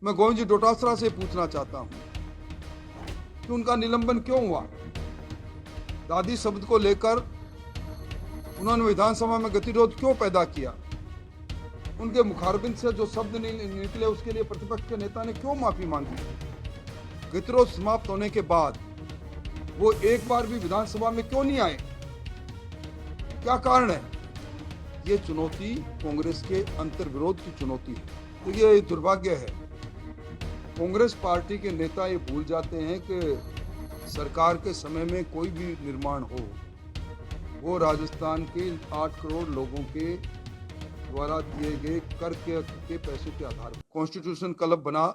मैं गोविंद जी डोटासरा से पूछना चाहता हूं कि उनका निलंबन क्यों हुआ। दादी शब्द को लेकर उन्होंने विधानसभा में गतिरोध क्यों पैदा किया। उनके मुखारबिंद से जो शब्द निकले उसके लिए प्रतिपक्ष के नेता ने क्यों माफी मांगी। गतिरोध समाप्त होने के बाद वो एक बार भी विधानसभा में क्यों नहीं आए, क्या कारण है। ये चुनौती कांग्रेस के अंतर्विरोध की चुनौती है। तो ये दुर्भाग्य है, कांग्रेस पार्टी के नेता ये भूल जाते हैं कि सरकार के समय में कोई भी निर्माण हो वो राजस्थान के 8 करोड़ लोगों के द्वारा दिए गए कर के पैसों के आधार पर कॉन्स्टिट्यूशन क्लब बना।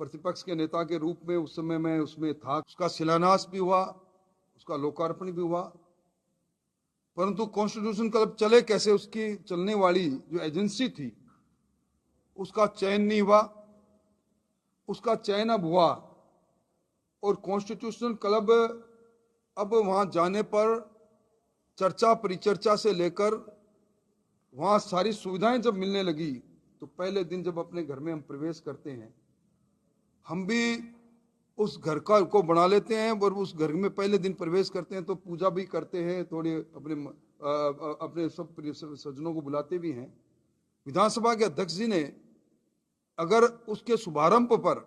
प्रतिपक्ष के नेता के रूप में उस समय मैं उसमें था, उसका शिलान्यास भी हुआ, उसका लोकार्पण भी हुआ, परंतु कॉन्स्टिट्यूशन क्लब चले कैसे, उसकी चलने वाली जो एजेंसी थी उसका चयन नहीं हुआ। उसका चयन अब हुआ और कॉन्स्टिट्यूशन क्लब अब वहां जाने पर चर्चा परिचर्चा से लेकर वहां सारी सुविधाएं जब मिलने लगी तो पहले दिन जब अपने घर में हम प्रवेश करते हैं, हम भी उस घर को बना लेते हैं और उस घर में पहले दिन प्रवेश करते हैं तो पूजा भी करते हैं, थोड़े अपने सब सज्जनों को बुलाते भी हैं। विधानसभा के अध्यक्ष जी ने अगर उसके शुभारंभ पर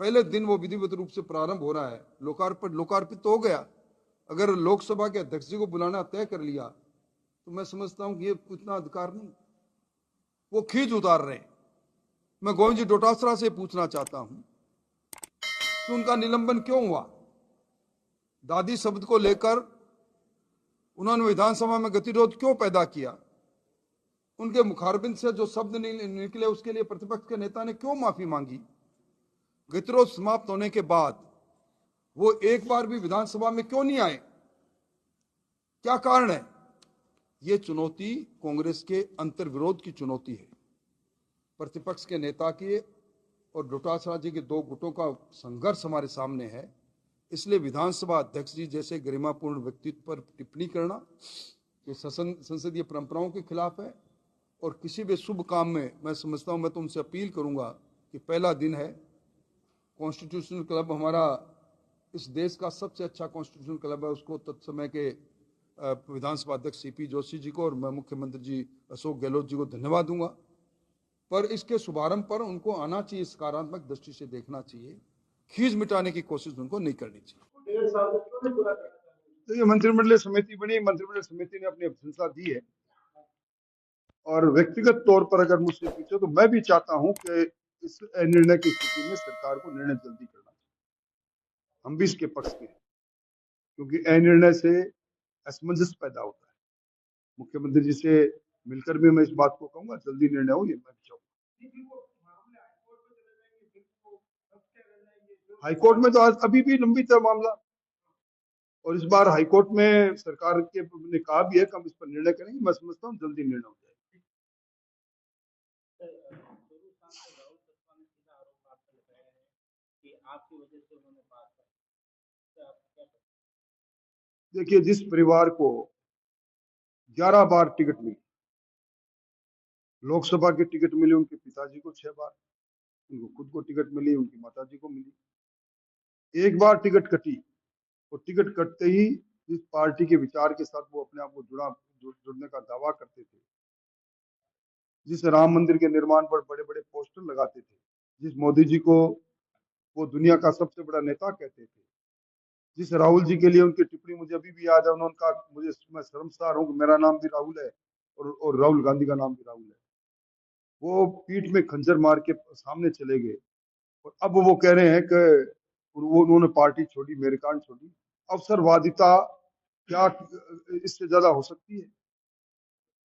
पहले दिन वो विधिवत रूप से प्रारंभ हो रहा है, लोकार्पित तो हो गया, अगर लोकसभा के अध्यक्ष जी को बुलाना तय कर लिया तो मैं समझता हूं कि ये उतना अधिकार नहीं, वो खींच उतार रहे हैं। मैं गोविंद जी डोटासरा से पूछना चाहता हूं कि उनका निलंबन क्यों हुआ। दादी शब्द को लेकर उन्होंने विधानसभा में गतिरोध क्यों पैदा किया। उनके मुखारबिंद से जो शब्द निकले उसके लिए प्रतिपक्ष के नेता ने क्यों माफी मांगी। गतिरोध समाप्त होने के बाद वो एक बार भी विधानसभा में क्यों नहीं आए, क्या कारण है। ये चुनौती कांग्रेस के अंतर्विरोध की चुनौती है, प्रतिपक्ष के नेता की और डोटासरा जी के दो गुटों का संघर्ष हमारे सामने है। इसलिए विधानसभा अध्यक्ष जी जैसे गरिमापूर्ण व्यक्तित्व पर टिप्पणी करना ये संसदीय परंपराओं के खिलाफ है और किसी भी शुभ काम में मैं समझता हूं, मैं तो उनसे अपील करूंगा कि पहला दिन है, कॉन्स्टिट्यूशनल क्लब हमारा इस देश का सबसे अच्छा कॉन्स्टिट्यूशनल क्लब है, उसको तत्समय के विधानसभा अध्यक्ष सीपी जोशी जी को और मैं मुख्यमंत्री जी अशोक गहलोत जी को धन्यवाद दूंगा, पर इसके शुभारंभ पर उनको आना चाहिए, सकारात्मक दृष्टि से देखना चाहिए, खींच मिटाने की कोशिश उनको नहीं करनी चाहिए। तो ये मंत्रिमंडलीय समिति बनी, मंत्रिमंडल समिति ने अपनी अनुशंसा दी है और व्यक्तिगत तौर पर अगर मुझसे पूछो तो मैं भी चाहता हूं कि इस निर्णय की स्थिति में सरकार को निर्णय जल्दी करना चाहिए। हम भी इसके पक्ष के हैं क्योंकि निर्णय से असमंजस पैदा होता है। मुख्यमंत्री जी से मिलकर भी मैं इस बात को कहूंगा जल्दी निर्णय हो, ये मैं भी चाहूंगा। हाईकोर्ट में तो आज अभी भी लंबित है मामला और इस बार हाईकोर्ट में सरकार के ने कहा भी है कि हम इस पर निर्णय करेंगे। मैं समझता हूँ जल्दी निर्णय हो जाएगा। देखिए, जिस परिवार को 11 बार टिकट मिली, लोकसभा की टिकट मिली उनके पिताजी को 6 बार, उनको खुद को टिकट मिली, उनकी माताजी को मिली, एक बार टिकट कटी और टिकट कटते ही जिस पार्टी के विचार के साथ वो अपने आप को जुड़ने का दावा करते थे, जिस राम मंदिर के निर्माण पर बड़े बड़े पोस्टर लगाते थे, जिस मोदी जी को वो दुनिया का सबसे बड़ा नेता कहते थे, जिस राहुल जी के लिए उनकी टिप्पणी मुझे अभी भी याद है, उन्होंने कहा मुझे मैं शर्मसार हूं कि मेरा नाम भी राहुल है और राहुल गांधी का नाम भी राहुल है। वो पीठ में खंजर मार के सामने चले गए और अब वो कह रहे हैं कि वो उन्होंने पार्टी छोड़ी, मेरे कारण छोड़ी। अवसरवादिता क्या इससे ज्यादा हो सकती है।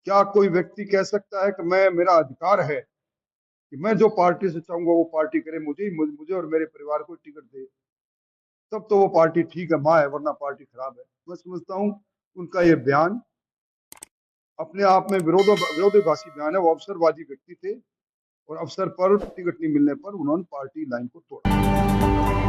क्या कोई व्यक्ति कह सकता है कि मैं, मेरा अधिकार है कि मैं जो पार्टी से चाहूंगा वो पार्टी करे, मुझे और मेरे परिवार को टिकट दे, तब तो वो पार्टी ठीक है, माँ है, वरना पार्टी खराब है। मैं समझता हूं उनका ये बयान अपने आप में विरोधाभासी बयान है। वो अवसरवादी व्यक्ति थे और अवसर पर टिकट नहीं मिलने पर उन्होंने पार्टी लाइन को तोड़ा।